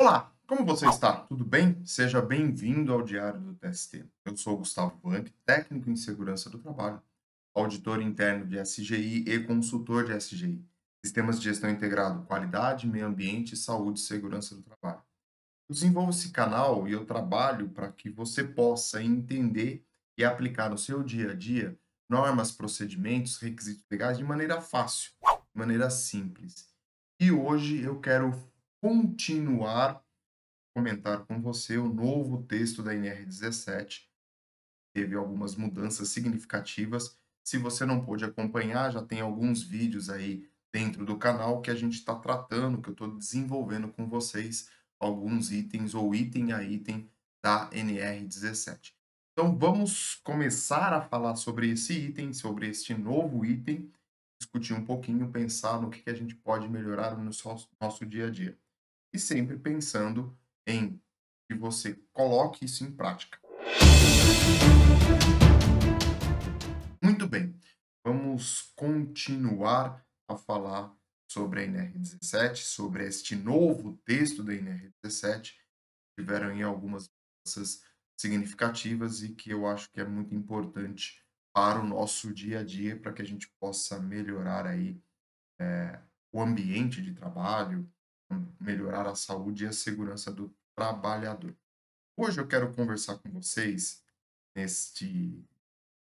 Olá, como você está? Tudo bem? Seja bem-vindo ao Diário do TST. Eu sou o Gustavo Blanc, técnico em segurança do trabalho, auditor interno de SGI e consultor de SGI, Sistemas de Gestão Integrado, Qualidade, Meio Ambiente, Saúde e Segurança do Trabalho. Eu desenvolvo esse canal e eu trabalho para que você possa entender e aplicar no seu dia a dia normas, procedimentos, requisitos legais de maneira fácil, de maneira simples. E hoje eu quero continuar comentar com você o novo texto da NR17. Teve algumas mudanças significativas. Se você não pôde acompanhar, já tem alguns vídeos aí dentro do canal que a gente está tratando, que eu estou desenvolvendo com vocês alguns itens ou item a item da NR17. Então vamos começar a falar sobre esse item, sobre este novo item, discutir um pouquinho, pensar no que a gente pode melhorar no nosso dia a dia e sempre pensando em que você coloque isso em prática. Muito bem, vamos continuar a falar sobre a NR17, sobre este novo texto da NR17. Tiveram aí algumas mudanças significativas e que eu acho que é muito importante para o nosso dia a dia, para que a gente possa melhorar aí o ambiente de trabalho, melhorar a saúde e a segurança do trabalhador. Hoje eu quero conversar com vocês, neste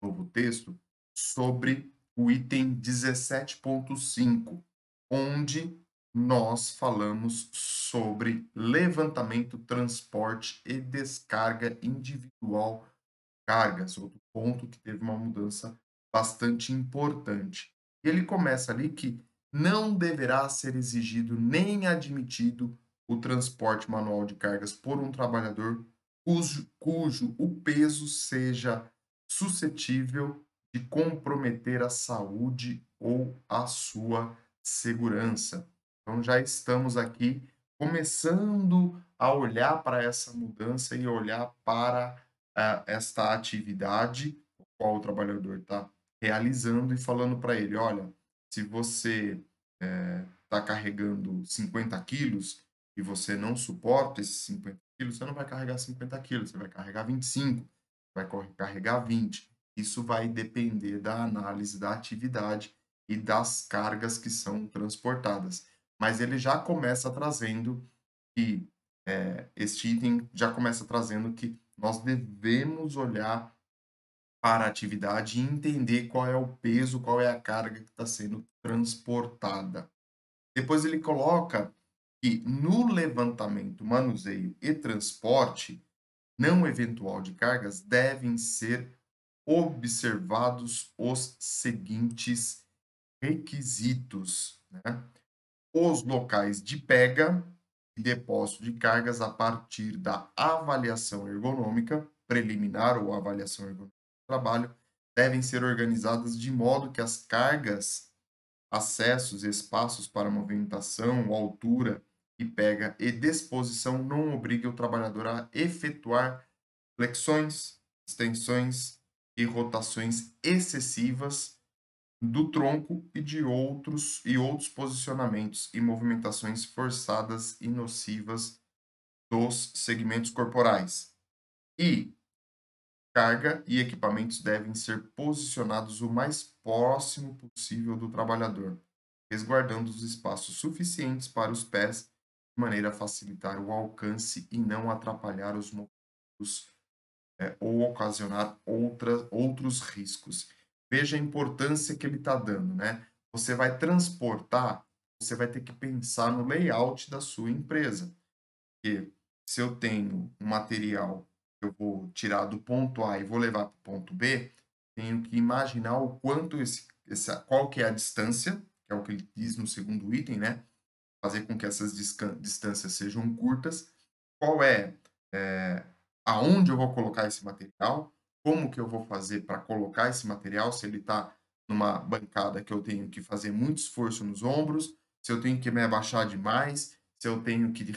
novo texto, sobre o item 17.5, onde nós falamos sobre levantamento, transporte e descarga individual de cargas, outro ponto que teve uma mudança bastante importante. E ele começa ali que não deverá ser exigido nem admitido o transporte manual de cargas por um trabalhador cujo o peso seja suscetível de comprometer a saúde ou a sua segurança. Então já estamos aqui começando a olhar para essa mudança e olhar para esta atividade o qual o trabalhador está realizando e falando para ele, olha, se você está carregando 50 quilos e você não suporta esses 50 quilos, você não vai carregar 50 quilos, você vai carregar 25, vai carregar 20. Isso vai depender da análise da atividade e das cargas que são transportadas. Mas ele já começa trazendo que este item já começa trazendo que nós devemos olhar para a atividade e entender qual é o peso, qual é a carga que está sendo transportada. Depois ele coloca que no levantamento, manuseio e transporte não eventual de cargas devem ser observados os seguintes requisitos, né? Os locais de pega e depósito de cargas a partir da avaliação ergonômica preliminar ou avaliação ergonômica do trabalho devem ser organizadas de modo que as cargas, acessos, espaços para movimentação, altura e pega e disposição não obriguem o trabalhador a efetuar flexões, extensões e rotações excessivas do tronco e outros posicionamentos e movimentações forçadas e nocivas dos segmentos corporais. E carga e equipamentos devem ser posicionados o mais próximo possível do trabalhador, resguardando os espaços suficientes para os pés, de maneira a facilitar o alcance e não atrapalhar os movimentos ou ocasionar outros riscos. Veja a importância que ele está dando, né? Você vai transportar, você vai ter que pensar no layout da sua empresa. Porque se eu tenho um material que eu vou tirar do ponto A e vou levar para o ponto B, tenho que imaginar o quanto qual que é a distância, que é o que ele diz no segundo item, né? Fazer com que essas distâncias sejam curtas. Qual é, aonde eu vou colocar esse material, como que eu vou fazer para colocar esse material, se ele está numa bancada que eu tenho que fazer muito esforço nos ombros, se eu tenho que me abaixar demais, se eu tenho que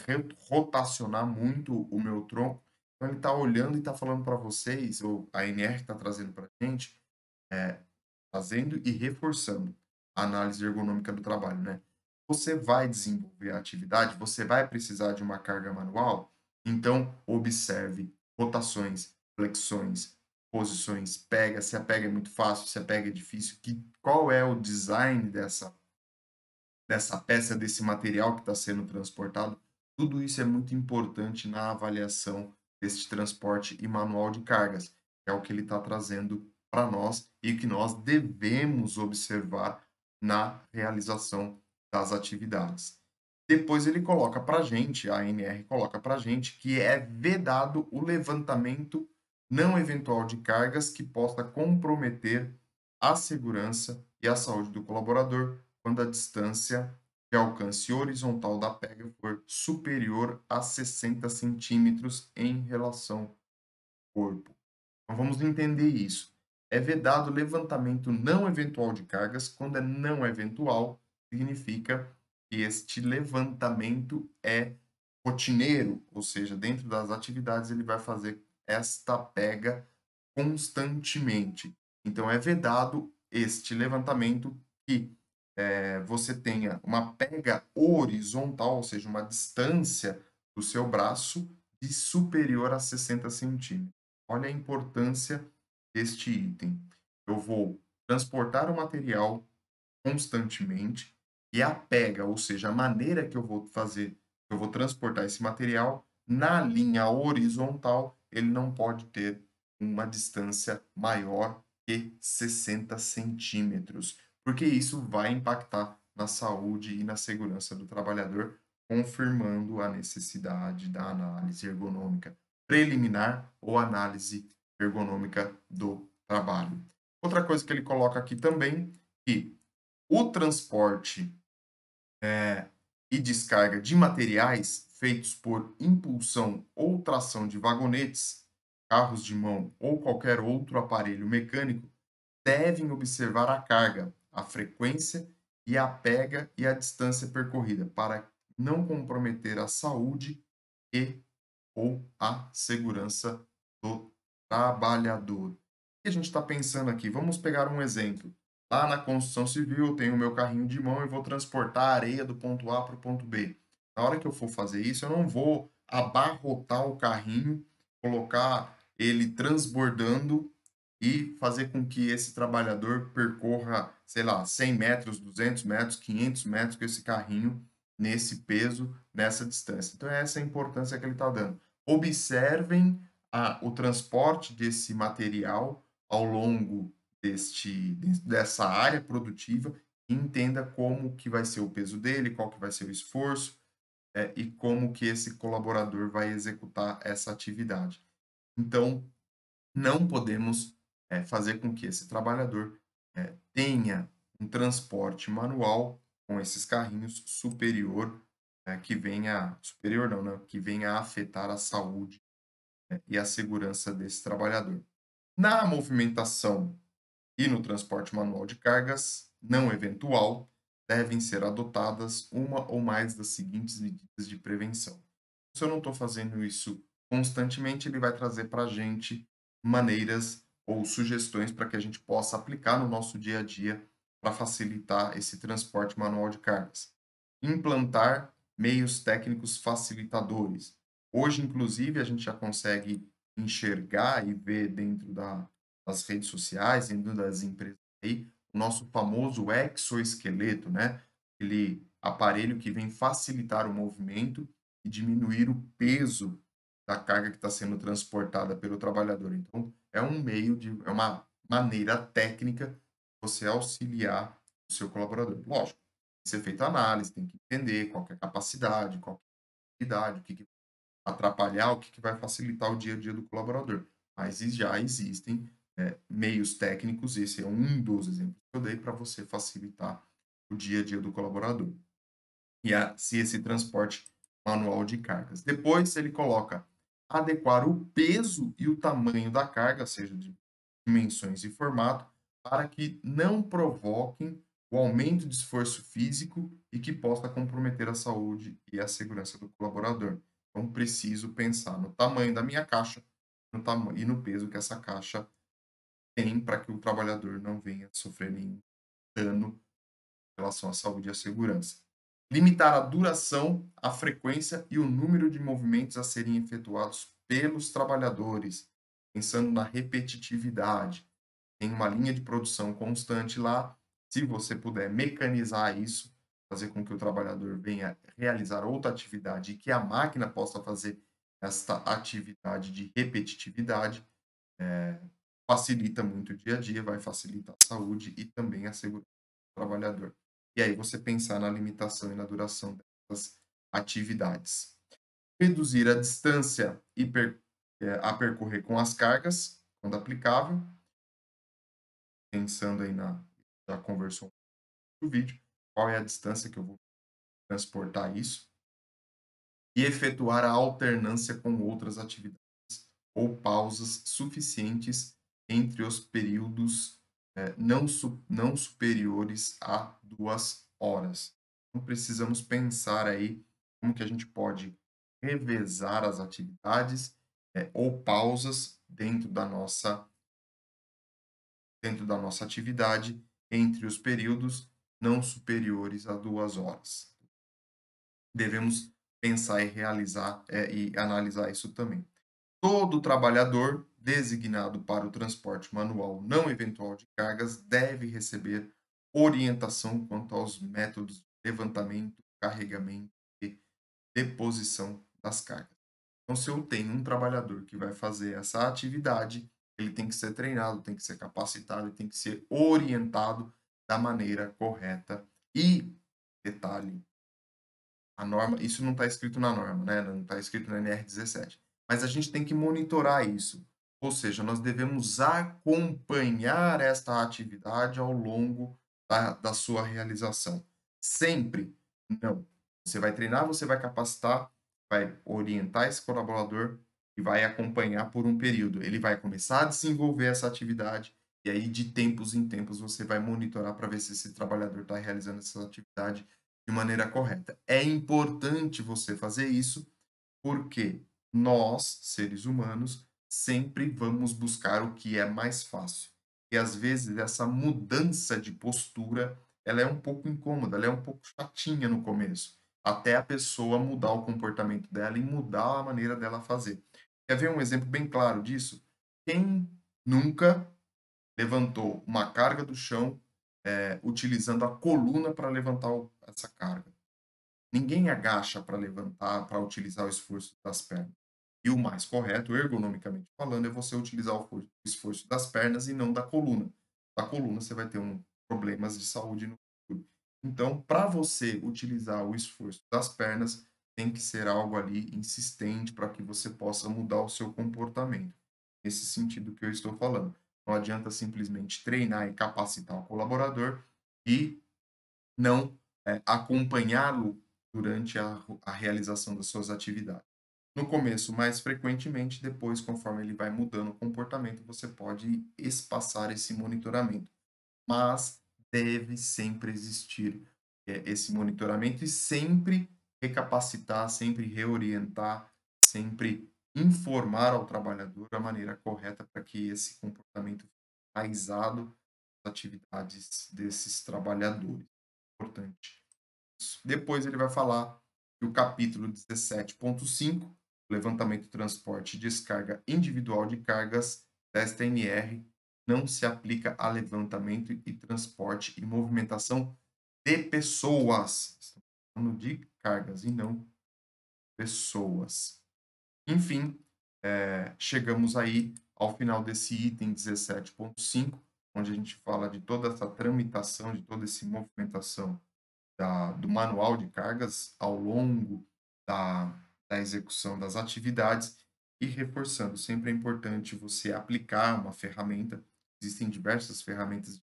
rotacionar muito o meu tronco. Então ele está olhando e está falando para vocês, ou a NR está trazendo para a gente, fazendo e reforçando a análise ergonômica do trabalho, né? você vai desenvolver a atividade, você vai precisar de uma carga manual, então observe rotações, flexões, posições, pega, se a pega é muito fácil, se a pega é difícil, qual é o design dessa peça, desse material que está sendo transportado. Tudo isso é muito importante na avaliação deste transporte e manual de cargas, que é o que ele está trazendo para nós e que nós devemos observar na realização das atividades. Depois ele coloca para a gente, a ANR coloca para a gente, que é vedado o levantamento não eventual de cargas que possa comprometer a segurança e a saúde do colaborador quando a distância de alcance horizontal da pega for superior a 60 centímetros em relação ao corpo. Então vamos entender isso. É vedado o levantamento não eventual de cargas. Quando é não eventual, significa que este levantamento é rotineiro, ou seja, dentro das atividades ele vai fazer esta pega constantemente. Então é vedado este levantamento que você tenha uma pega horizontal, ou seja, uma distância do seu braço de superior a 60 centímetros. Olha a importância deste item. Eu vou transportar o material constantemente e a pega, ou seja, a maneira que eu vou fazer, eu vou transportar esse material na linha horizontal, ele não pode ter uma distância maior que 60 centímetros, porque isso vai impactar na saúde e na segurança do trabalhador, confirmando a necessidade da análise ergonômica preliminar ou análise ergonômica do trabalho. Outra coisa que ele coloca aqui também, que o transporte e descarga de materiais feitos por impulsão ou tração de vagonetes, carros de mão ou qualquer outro aparelho mecânico devem observar a carga, a frequência e a pega e a distância percorrida para não comprometer a saúde e ou a segurança do trabalhador. O que a gente está pensando aqui? Vamos pegar um exemplo. Lá na construção civil, eu tenho o meu carrinho de mão e vou transportar a areia do ponto A para o ponto B. Na hora que eu for fazer isso, eu não vou abarrotar o carrinho, colocar ele transbordando e fazer com que esse trabalhador percorra, sei lá, 100 metros, 200 metros, 500 metros com esse carrinho nesse peso, nessa distância. Então, é essa a importância que ele está dando. Observem o transporte desse material ao longo dessa área produtiva e entenda como que vai ser o peso dele, qual que vai ser o esforço, e como que esse colaborador vai executar essa atividade. Então, não podemos fazer com que esse trabalhador tenha um transporte manual com esses carrinhos superior, que venha, superior não, né, que venha a afetar a saúde e a segurança desse trabalhador. Na movimentação e no transporte manual de cargas não eventual, devem ser adotadas uma ou mais das seguintes medidas de prevenção. Se eu não estou fazendo isso constantemente, ele vai trazer para a gente maneiras ou sugestões para que a gente possa aplicar no nosso dia a dia para facilitar esse transporte manual de cargas. Implantar meios técnicos facilitadores. Hoje, inclusive, a gente já consegue enxergar e ver dentro das redes sociais, dentro das empresas aí, o nosso famoso exoesqueleto, né? Aquele aparelho que vem facilitar o movimento e diminuir o peso da carga que está sendo transportada pelo trabalhador. Então, é uma maneira técnica de você auxiliar o seu colaborador. Lógico, tem que ser feita análise, tem que entender qual que é a capacidade, qual que é a habilidade, o que, que vai atrapalhar, o que, que vai facilitar o dia a dia do colaborador. Mas já existem meios técnicos, esse é um dos exemplos que eu dei para você facilitar o dia a dia do colaborador se esse transporte manual de cargas. Depois ele coloca adequar o peso e o tamanho da carga, seja de dimensões e formato, para que não provoquem o aumento de esforço físico e que possa comprometer a saúde e a segurança do colaborador. Então, preciso pensar no tamanho da minha caixa e no peso que essa caixa tem para que o trabalhador não venha sofrer nenhum dano em relação à saúde e à segurança. Limitar a duração, a frequência e o número de movimentos a serem efetuados pelos trabalhadores, pensando na repetitividade. Tem uma linha de produção constante lá. Se você puder mecanizar isso, fazer com que o trabalhador venha realizar outra atividade e que a máquina possa fazer esta atividade de repetitividade, facilita muito o dia a dia, vai facilitar a saúde e também a segurança do trabalhador. E aí você pensar na limitação e na duração dessas atividades. Reduzir a distância a percorrer com as cargas, quando aplicável, pensando aí na já conversou no vídeo, qual é a distância que eu vou transportar isso, e efetuar a alternância com outras atividades ou pausas suficientes entre os períodos não superiores a 2 horas. Então, precisamos pensar aí como que a gente pode revezar as atividades ou pausas dentro da nossa atividade entre os períodos não superiores a 2 horas. Devemos pensar e realizar e analisar isso também. Todo trabalhador designado para o transporte manual não eventual de cargas deve receber orientação quanto aos métodos de levantamento, carregamento e deposição das cargas. Então, se eu tenho um trabalhador que vai fazer essa atividade, ele tem que ser treinado, tem que ser capacitado, tem que ser orientado da maneira correta. E, detalhe, a norma, isso não está escrito na norma, né? Não está escrito na NR17. Mas a gente tem que monitorar isso. Ou seja, nós devemos acompanhar esta atividade ao longo da sua realização. Sempre, não. Você vai treinar, você vai capacitar, vai orientar esse colaborador e vai acompanhar por um período. Ele vai começar a desenvolver essa atividade e aí, de tempos em tempos, você vai monitorar para ver se esse trabalhador está realizando essa atividade de maneira correta. É importante você fazer isso porque nós, seres humanos, sempre vamos buscar o que é mais fácil. E às vezes essa mudança de postura, ela é um pouco incômoda, ela é um pouco chatinha no começo, até a pessoa mudar o comportamento dela e mudar a maneira dela fazer. Quer ver um exemplo bem claro disso? Quem nunca levantou uma carga do chão utilizando a coluna para levantar essa carga? Ninguém agacha para levantar, para utilizar o esforço das pernas. E o mais correto, ergonomicamente falando, é você utilizar o esforço das pernas e não da coluna. Da coluna você vai ter problemas de saúde no futuro. Então, para você utilizar o esforço das pernas, tem que ser algo ali insistente para que você possa mudar o seu comportamento. Nesse sentido que eu estou falando. Não adianta simplesmente treinar e capacitar o colaborador e não acompanhá-lo durante a realização das suas atividades. No começo, mais frequentemente, depois, conforme ele vai mudando o comportamento, você pode espaçar esse monitoramento. Mas deve sempre existir esse monitoramento e sempre recapacitar, sempre reorientar, sempre informar ao trabalhador a maneira correta para que esse comportamento fique enraizado nas atividades desses trabalhadores. Importante. Depois ele vai falar que o capítulo 17.5, levantamento, transporte e descarga individual de cargas desta NR, não se aplica a levantamento e transporte e movimentação de pessoas. Estamos falando de cargas e não pessoas. Enfim, chegamos aí ao final desse item 17.5, onde a gente fala de toda essa tramitação, de toda essa movimentação do manual de cargas ao longo da execução das atividades e reforçando, sempre é importante você aplicar uma ferramenta, existem diversas ferramentas de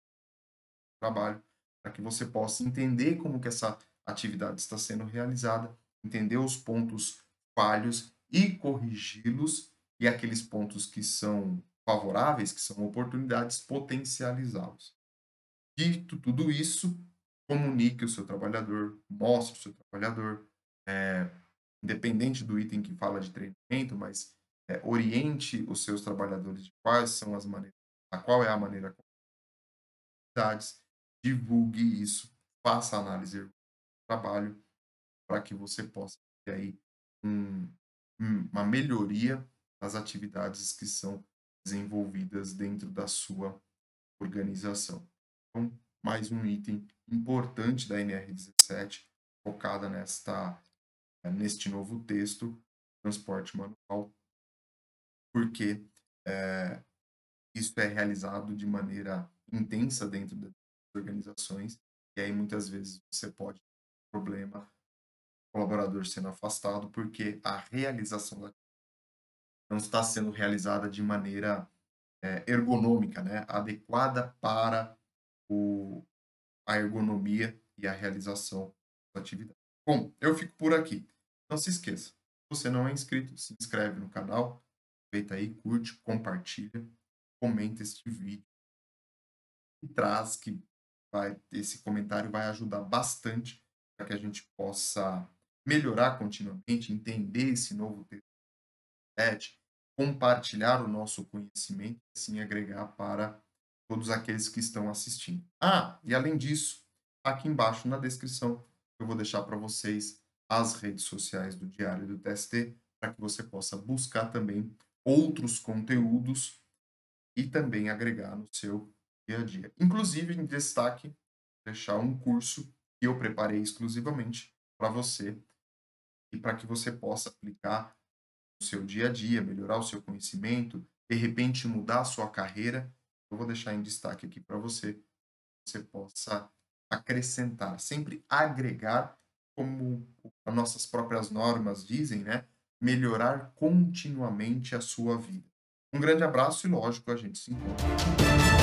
trabalho, para que você possa entender como que essa atividade está sendo realizada, entender os pontos falhos e corrigi-los, e aqueles pontos que são favoráveis, que são oportunidades, potencializá-los. Dito tudo isso, comunique o seu trabalhador, mostre o seu trabalhador, independente do item que fala de treinamento, mas oriente os seus trabalhadores de quais são as maneiras, qual é a maneira com atividades, divulgue isso, faça análise do trabalho para que você possa ter aí um uma melhoria nas atividades que são desenvolvidas dentro da sua organização. Então, mais um item importante da NR17, focada neste novo texto, transporte manual, porque isso é realizado de maneira intensa dentro das organizações, e aí muitas vezes você pode ter problema, colaborador sendo afastado, porque a realização não está sendo realizada de maneira ergonômica, né? Adequada para o, a ergonomia e a realização da atividade. Bom, eu fico por aqui. Não se esqueça, se você não é inscrito, se inscreve no canal, aproveita aí, curte, compartilha, comenta este vídeo e traz que esse comentário vai ajudar bastante para que a gente possa melhorar continuamente, entender esse novo texto, compartilhar o nosso conhecimento e assim agregar para todos aqueles que estão assistindo. Ah, e além disso, aqui embaixo na descrição eu vou deixar para vocês as redes sociais do Diário do TST para que você possa buscar também outros conteúdos e também agregar no seu dia a dia. Inclusive, em destaque, deixar um curso que eu preparei exclusivamente para você e para que você possa aplicar no seu dia a dia, melhorar o seu conhecimento, de repente mudar a sua carreira. Eu vou deixar em destaque aqui para você, você possa acrescentar, sempre agregar, como as nossas próprias normas dizem, né? Melhorar continuamente a sua vida. Um grande abraço e, lógico, a gente se encontra.